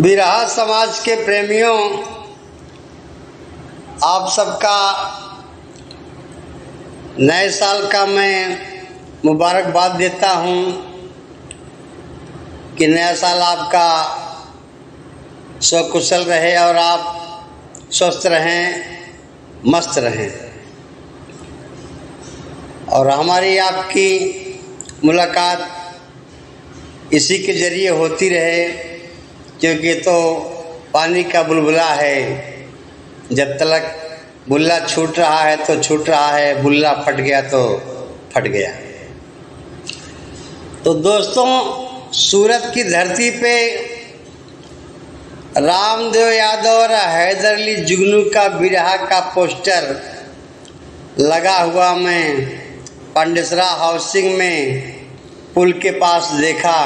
बिरहा समाज के प्रेमियों, आप सबका नए साल का मैं मुबारकबाद देता हूँ कि नया साल आपका सकुशल रहे और आप स्वस्थ रहें, मस्त रहें और हमारी आपकी मुलाकात इसी के ज़रिए होती रहे, क्योंकि तो पानी का बुलबुला है। जब तक बुल्ला छूट रहा है तो छूट रहा है, बुल्ला फट गया तो फट गया। तो दोस्तों, सूरत की धरती पे रामदेव यादव और हैदर अली जुगनू का बिरहा का पोस्टर लगा हुआ मैं पांडेसरा हाउसिंग में पुल के पास देखा।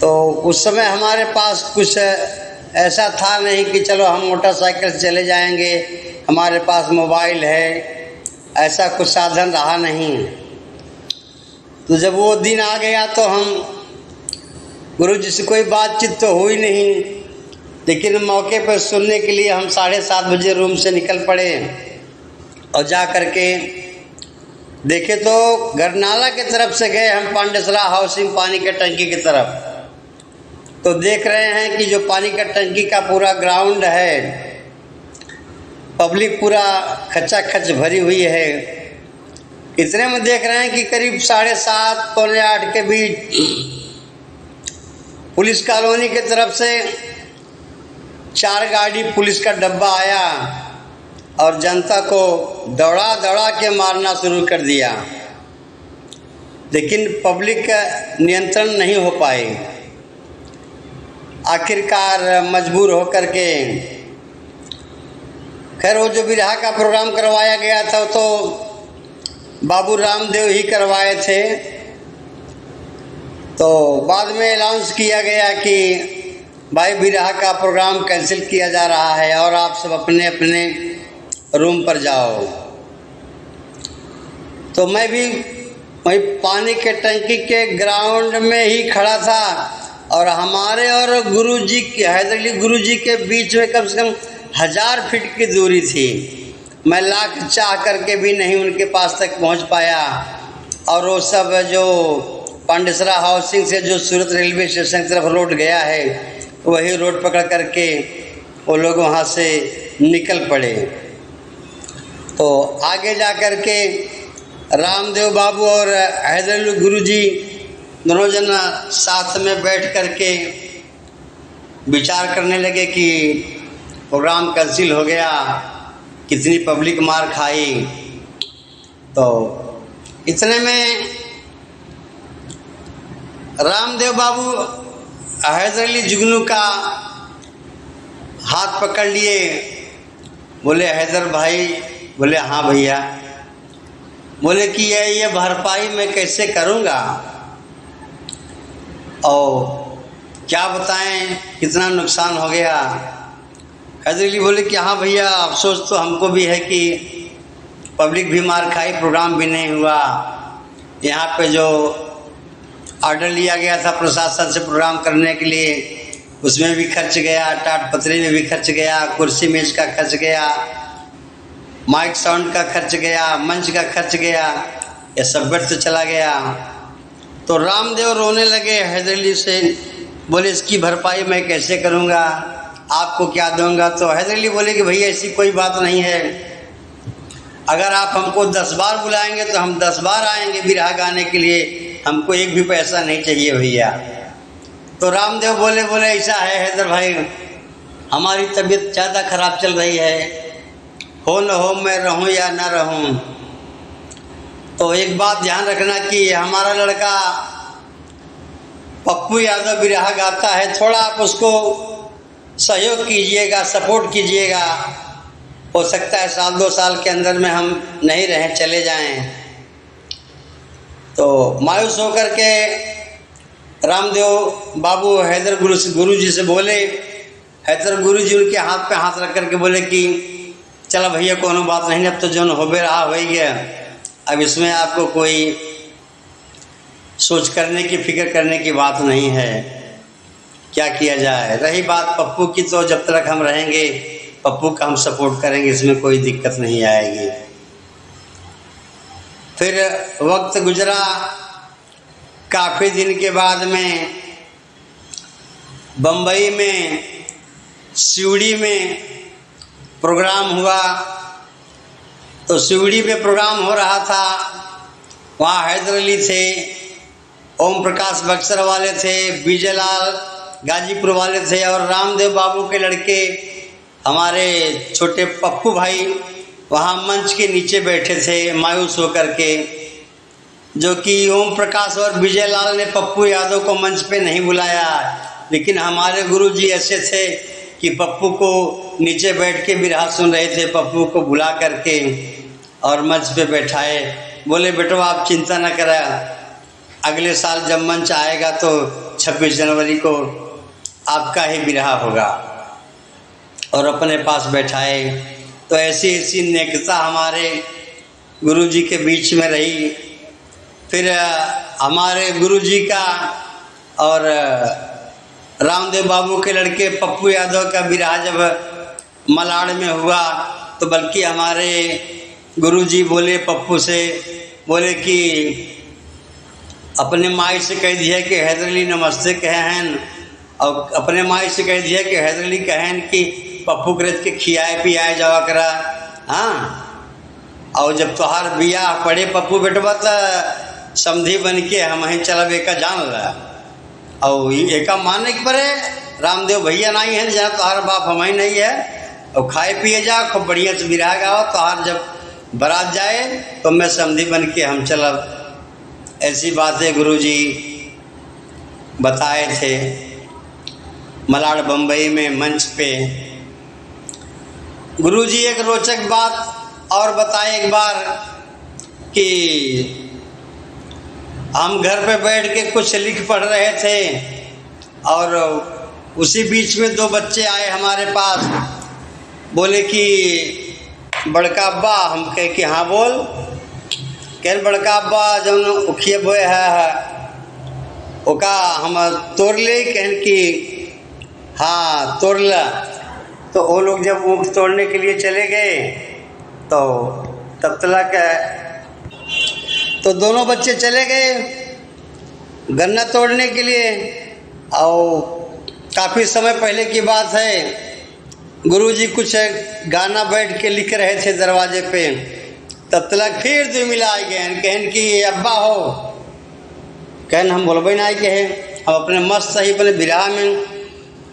तो उस समय हमारे पास कुछ ऐसा था नहीं कि चलो हम मोटरसाइकिल से चले जाएंगे, हमारे पास मोबाइल है, ऐसा कुछ साधन रहा नहीं। तो जब वो दिन आ गया तो हम गुरुजी से कोई बातचीत तो हुई नहीं, लेकिन मौके पर सुनने के लिए हम 7:30 बजे रूम से निकल पड़े और जा कर के देखे तो गरनाला की तरफ से गए हम पांडेसरा हाउसिंग पानी के टंकी की तरफ। तो देख रहे हैं कि जो पानी का टंकी का पूरा ग्राउंड है, पब्लिक पूरा खचा खच भरी हुई है। इतने में देख रहे हैं कि करीब 7:30 पौने 8 के बीच पुलिस कॉलोनी की तरफ से 4 गाड़ी पुलिस का डब्बा आया और जनता को दौड़ा दौड़ा के मारना शुरू कर दिया, लेकिन पब्लिक का नियंत्रण नहीं हो पाई। आखिरकार मजबूर होकर के, खैर वो जो बिरहा का प्रोग्राम करवाया गया था तो बाबू रामदेव ही करवाए थे। तो बाद में अनाउंस किया गया कि भाई बिरहा का प्रोग्राम कैंसिल किया जा रहा है और आप सब अपने अपने रूम पर जाओ। तो मैं भी वही पानी के टंकी के ग्राउंड में ही खड़ा था और हमारे और गुरुजी के, हैदर अली गुरुजी के बीच में कम से कम 1000 फीट की दूरी थी। मैं लाख चाह करके भी नहीं उनके पास तक पहुंच पाया। और वो सब जो पांडेसरा हाउसिंग से जो सूरत रेलवे स्टेशन की तरफ रोड गया है, वही रोड पकड़ करके वो लोग वहाँ से निकल पड़े। तो आगे जा कर के रामदेव बाबू और हैदर अली गुरुजी दोनों जन साथ में बैठ कर के विचार करने लगे कि प्रोग्राम कैंसिल हो गया, कितनी पब्लिक मार खाई। तो इतने में रामदेव बाबू हैदर अली जुगनू का हाथ पकड़ लिए, बोले हैदर भाई, बोले हाँ भैया, बोले कि ये भरपाई मैं कैसे करूँगा और क्या बताएं कितना नुकसान हो गया। हैदर अली बोले कि हाँ भैया, अफसोस तो हमको भी है कि पब्लिक भी मार खाई, प्रोग्राम भी नहीं हुआ। यहाँ पे जो ऑर्डर लिया गया था प्रशासन से प्रोग्राम करने के लिए, उसमें भी खर्च गया, टाट पतरी में भी खर्च गया, कुर्सी मेज का खर्च गया, माइक साउंड का खर्च गया, मंच का खर्च गया, ये सब व्यर्थ चला गया। तो रामदेव रोने लगे हैदर अली से, बोले इसकी भरपाई मैं कैसे करूँगा, आपको क्या दूंगा। तो हैदर अली बोले कि भैया ऐसी कोई बात नहीं है, अगर आप हमको 10 बार बुलाएंगे तो हम 10 बार आएंगे बिरहा गाने के लिए, हमको एक भी पैसा नहीं चाहिए भैया। तो रामदेव बोले ऐसा है हैदर भाई, हमारी तबीयत ज़्यादा खराब चल रही है, हो न हो मैं रहूं या ना रहूं। तो एक बात ध्यान रखना कि हमारा लड़का पप्पू यादव बिरहा गाता है, थोड़ा आप उसको सहयोग कीजिएगा, सपोर्ट कीजिएगा। हो सकता है 1-2 साल के अंदर में हम नहीं रहें, चले जाएं। तो मायूस होकर के रामदेव बाबू हैदर गुरुजी से बोले, हैदर गुरुजी उनके हाथ पे हाथ रख करके बोले कि चला भैया कोनो बात नहीं, अब तो जो हो भी रहा हो गया, अब इसमें आपको कोई सोच करने की, फिक्र करने की बात नहीं है। क्या किया जाए। रही बात पप्पू की, तो जब तक हम रहेंगे पप्पू का हम सपोर्ट करेंगे, इसमें कोई दिक्कत नहीं आएगी। फिर वक्त गुजरा, काफ़ी दिन के बाद में बम्बई में सिवड़ी में प्रोग्राम हुआ। तो सिवड़ी में प्रोग्राम हो रहा था, वहाँ हैदर अली थे, ओम प्रकाश बक्सर वाले थे, विजय लाल गाजीपुर वाले थे, और रामदेव बाबू के लड़के हमारे छोटे पप्पू भाई वहाँ मंच के नीचे बैठे थे मायूस होकर के। जो कि ओम प्रकाश और विजय लाल ने पप्पू यादव को मंच पे नहीं बुलाया, लेकिन हमारे गुरुजी ऐसे थे कि पप्पू को नीचे बैठ के बिरहा सुन रहे थे, पप्पू को बुला करके और मंच पे बैठाए। बोले बेटो आप चिंता न करें, अगले साल जब मंच आएगा तो 26 जनवरी को आपका ही बिरहा होगा, और अपने पास बैठाए। तो ऐसी ऐसी नेकता हमारे गुरुजी के बीच में रही। फिर हमारे गुरुजी का और रामदेव बाबू के लड़के पप्पू यादव का बिरहा जब मलाड़ में हुआ, तो बल्कि हमारे गुरुजी बोले पप्पू से, बोले कि अपने माई से कह दिया कि हैदर अली नमस्ते कहे हैं, और अपने माई से कह दिया कि हैदर अली कहें कि पप्पू करत के खियाए पियाए जावा करा। हाँ, और जब तोहार बियाह पड़े पप्पू बेटवा तो समधी बन के हम ही चलब एका जान ला, और एका मानने के परे रामदेव भैया नहीं है जहाँ तोहार बाप हम ही नहीं है, और खाए पिए जाओ खूब बढ़िया से बिरहा गाओ, तोहार जब बारात जाए तो मैं समधी बन के हम चलब। ऐसी बातें गुरुजी बताए थे मलाड़ बम्बई में मंच पे। गुरुजी एक रोचक बात और बताए एक बार कि हम घर पे बैठ के कुछ लिख पढ़ रहे थे, और उसी बीच में 2 बच्चे आए हमारे पास। बोले कि बड़का अब्बा, हम कहे कि हाँ बोल। कह बड़का अब्बा जब उखिए बोए है ओका हम तोड़ ले, कहन कि हाँ तोड़ ला। तो वो लोग जब ऊख तोड़ने के लिए चले गए तो तब तक तो दोनों बच्चे चले गए गन्ना तोड़ने के लिए। और काफ़ी समय पहले की बात है, गुरुजी कुछ गाना बैठ के लिख रहे थे दरवाजे पे, तब तक फिर 2 मिला आ गए। कहन कि अब्बा हो, कहन हम बोलबे ना कहे, हम अपने मस्त सही अपने बिरहा में।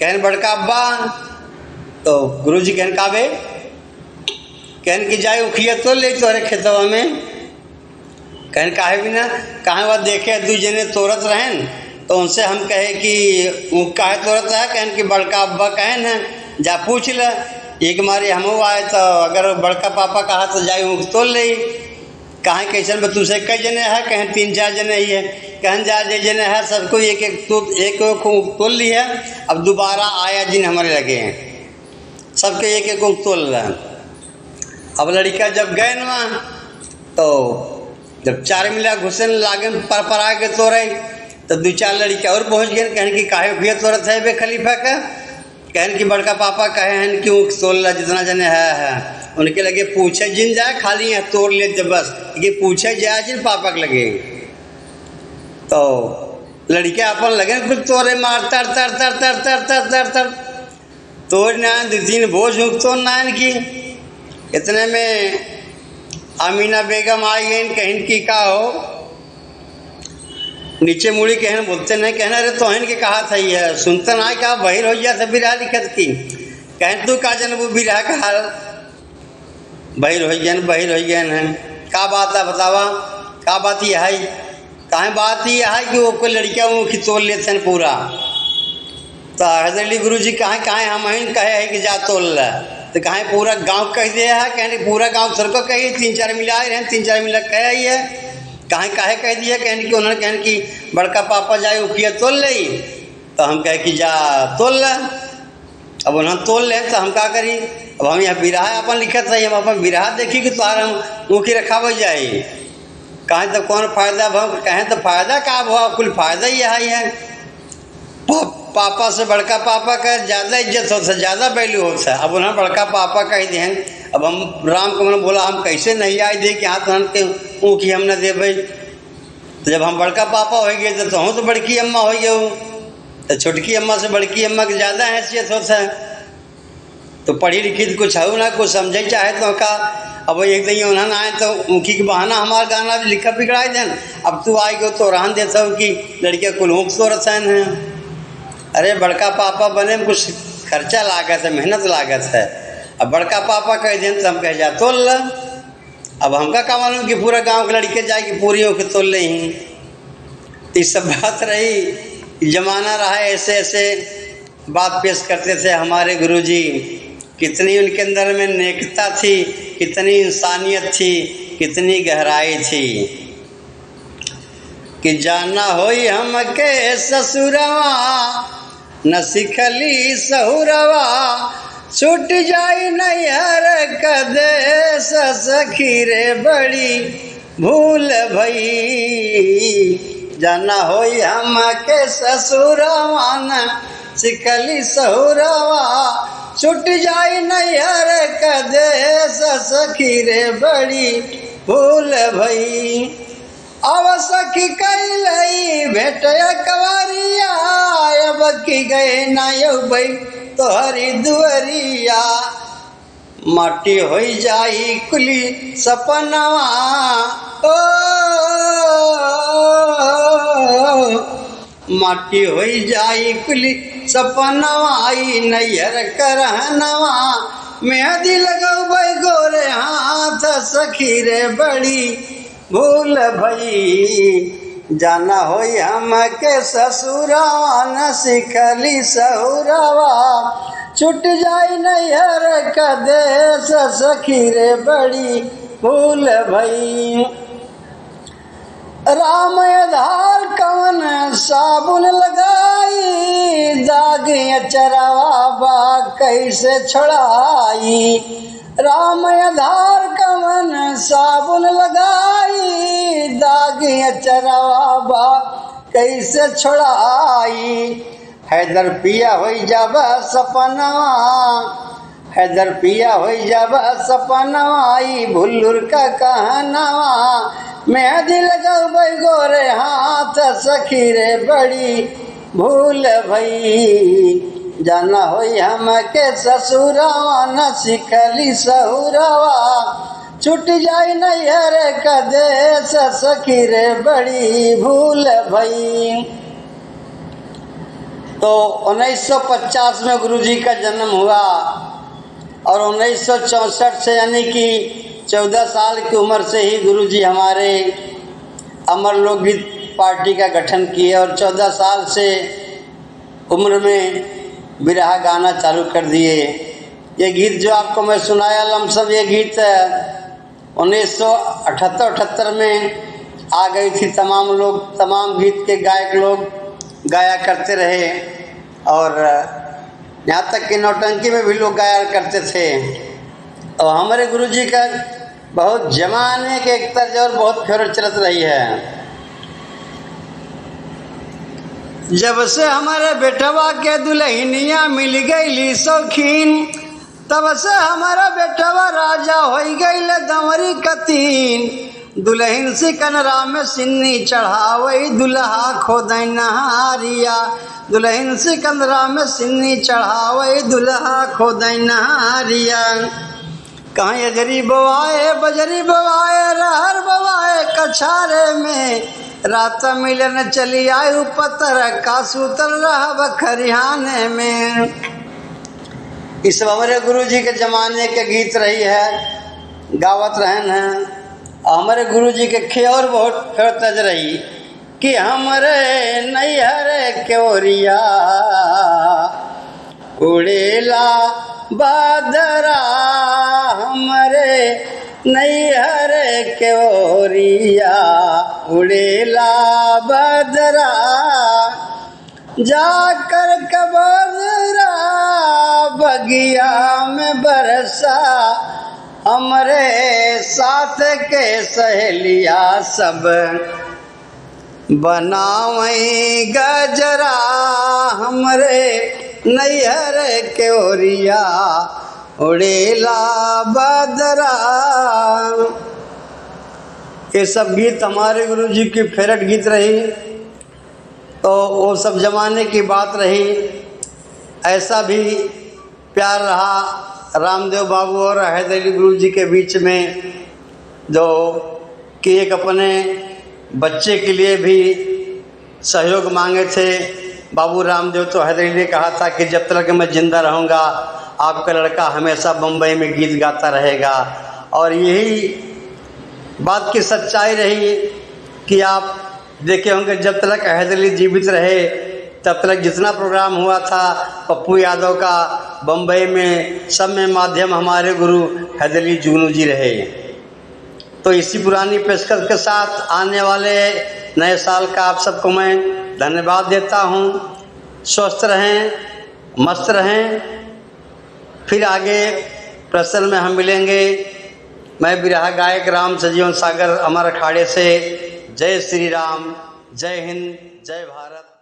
कहन बड़का अब्बा, तो गुरुजी कहन का बे, कहन कि जाए उखिया तो ले तोरे खेतवा में। कहन काहे भी ना, कहाँ वह देखे 2 जने तोड़त रहें, तो उनसे हम कहे कि ऊँख काहे तोड़त रहा। कहन कि बड़का अब्बा कहन है जा पूछ ल, एक मारे हम आए तो अगर बड़का पापा कहा तो जाए ऊँख तोड़ ले। कहाँ कैसे में तुमसे कई जने है, कहें 3-4 जने ही है। कहन जा जे जने है सबको एक एक ऊँख तोड़ ली है। अब दोबारा आया जिन हमारे लगे हैं, सबके एक ऊँख तोड़ रहे। अब लड़का जब गए ना, तो जब 4 मिला घुसन लागे पर आ के तोड़े, तो 2-4 लड़के और पहुँच गए। कहन कि काहे भैया तोड़त है बे खलीफा का। कहन कि बड़का पापा कहे हैं कि ऊँख तोड़ ला जितना जने है। उनके लगे पूछे जिन जाए खाली है तोड़ लेते बस, ये पूछे जाए जिन पापा के लगे। तो लड़के अपन लगे फिर तोड़े मार तर तर तर तर तर तर तर तर तोड़ ना 2-3 बोझ ऊँख तोड़ ना की। इतने में अमीना बेगम आई गई। कहन की का हो, नीचे मुड़ी कहन बोलते नहीं, कहना अरे तोहन के कहा था ये सुनते ना क्या बहिर हो गया था बिरहा लिखत की। कहन तू का जन वो बिरहा का हाल बहिर हो गया है। का बात है बतावा, का बात यह है, कहाँ बात यह है कि वो कोई लड़कियाँ वो तोड़ लेते हैं पूरा। तो हैदर अली गुरुजी कहाँ हम कहे है कि जा तोड़ ला, तो कहाँ पूरा गांव कह दिया है। कहने पूरा गांव सर को कही 3-4 मिला रहे हैं, 3-4 मिला कह ही है। कहाँ काहे कह दिया, कहने कि उन्होंने कहने कि बड़का पापा जाए उखिया तोड़ ले। तो हम कहे कि जा तोड़ ला। अब उन्होंने तोड़ ले तो हम क्या करी। अब हम यहाँ बिरहा अपन लिखत रही, हम अपन बिरहा देखी कि तोहार हम ऊँखी रखाव जाए। कहें तो कौन फायदा भाव, कहें तो फायदा का भाव, कुल फायदा ही है। पापा से बड़का पापा का ज़्यादा इज्जत होता है, ज़्यादा वैल्यू होता है। अब उन्हें बड़का पापा कह दें, अब हम राम को मैंने बोला हम कैसे नहीं आए दे कि हाथ के ऊँ की हम न दे भाई। तो जब हम बड़का पापा हो गए तो हम तो बड़की अम्मा हो गए, तो छोटकी अम्मा से बड़की अम्मा की ज़्यादा हैसियत होता है। तो पढ़ी लिखी तो कुछ हो ना, कुछ समझे चाहे तो का। अब एक दिन उन्होंने आए तो उनकी के बहाना हमारा गाना भी लिखा बिगड़ाए दें। अब तू आई गो तो रहन देता हूँ कि लड़कियाँ कुल ऊँख तो रसान हैं। अरे बड़का पापा बने में कुछ खर्चा लागत है, मेहनत लागत है। अब बड़का पापा कह दें तो हम कह जा तोल ल। अब हमका का मालूम कि पूरा गांव के लड़के जाएगी पूरी होकर तोल ले ही। इस सब बात रही, जमाना रहा ऐसे ऐसे बात पेश करते थे हमारे गुरुजी। कितनी उनके अंदर में नेकता थी, कितनी इंसानियत थी, कितनी गहराई थी कि जाना होई हमके ससुरवा न सिखली सहुरवा, छूट जाई नैहर कदेस सखी रे बड़ी भूल भई। जाना होई हमके ससुरवा न सिखली सहुरवा, छूट जाई नैहर कदेस सखी रे बड़ी भूल भई। अब सखी कैलई भेटया कवरिया, अब की गए ना यौ भाई तोहरी दुअरिया। माटी होई जाई कुली सपनवा, ओ माटी होई जाई कुली सपनवा, आई नैहर करहनवा। मेहंदी लगौबै गोरे हाथ सखी रे बड़ी भूल भई। जाना होई हमके ससुरवा न सिखली सहुरवा, छूट जाई नैहर कदेस सखी रे बड़ी भूल भई। राम आधार कवन साबुन लगाई, दाग अचरवा बा कैसे छोड़ाई। राम आधार कवन साबुन लगाई, दाग अचरवा बा कैसे छोड़ाई। हैदर पिया होई जब सपनवा, हैदर पिया होई जब सपनवा, आई भुल्लुर का कहनवा। मेहंदी लगौबै गोरे हाथ सखी रे बड़ी भूल भई। जाना होई हमके ससुरवा न सिखली सहुरवा, छूट जाई नैहर कदेस सखी रे बड़ी भूल भई। तो 1950 में गुरुजी का जन्म हुआ और 1964 से यानी कि 14 साल की उम्र से ही गुरुजी हमारे अमर लोकगीत पार्टी का गठन किए और 14 साल से उम्र में बिरहा गाना चालू कर दिए। ये गीत जो आपको मैं सुनाया लमसम, ये गीत 1978 में आ गई थी। तमाम गीत के गायक लोग गाया करते रहे और यहाँ तक कि नौटंकी में भी लोग गाया करते थे। और हमारे गुरुजी का बहुत जमाने के एक तर्ज और बहुत फेवरेट चलत रही है। जब से हमारे बेटवा के दुल्हनिया मिल गई शौकीन, तब से हमारा बेटवा राजा हो गई दंवरी कतीन। दुल्हन से कनरा में सिन्नी चढ़ावई, दुल्हा खोदई नहारिया। दुल्हन से कनरा में सिन्नी चढ़ावई, दुल्हा खोदई नहारिया। कहाँ अजरी बवाए बजरी बवाए, रहर बवाए कछारे में। रात मिलन चली आयु पतर का सूतर रह खरिहाने में। इस हमारे गुरुजी के ज़माने के गीत रही है, गावत रहन है। हमारे गुरुजी के खेर बहुत फेर तज रही कि हमरे नैहर के ओरिया उड़ेला बादरा, हमरे नैहर के ओरिया उड़ेला बदरा। जाकर कबदरा बगिया में बरसा, हमरे साथ के सहेलिया सब बनावई गजरा हमरे नैहर के ओरिया उड़ेला बदरा। ये सब गीत हमारे गुरु जी की फेवरेट गीत रही, तो वो सब जमाने की बात रही। ऐसा भी प्यार रहा रामदेव बाबू और हैदर अली गुरु जी के बीच में, जो कि एक अपने बच्चे के लिए भी सहयोग मांगे थे। बाबू रामदेव तो हैदर अली ने कहा था कि जब तक मैं ज़िंदा रहूँगा आपका लड़का हमेशा बम्बई में गीत गाता रहेगा। और यही बात की सच्चाई रही कि आप देखे होंगे जब तक हैदर अली जीवित रहे तब तक जितना प्रोग्राम हुआ था पप्पू यादव का बम्बई में, सब में माध्यम हमारे गुरु हैदर अली जुगनू जी रहे। तो इसी पुरानी पेशकश के साथ आने वाले नए साल का आप सबको मैं धन्यवाद देता हूँ। स्वस्थ रहें, मस्त रहें। फिर आगे प्रसल में हम मिलेंगे। मैं बिरहा गायक राम सजीवन सागर अमर अखाड़े से। जय श्री राम, जय हिंद, जय भारत।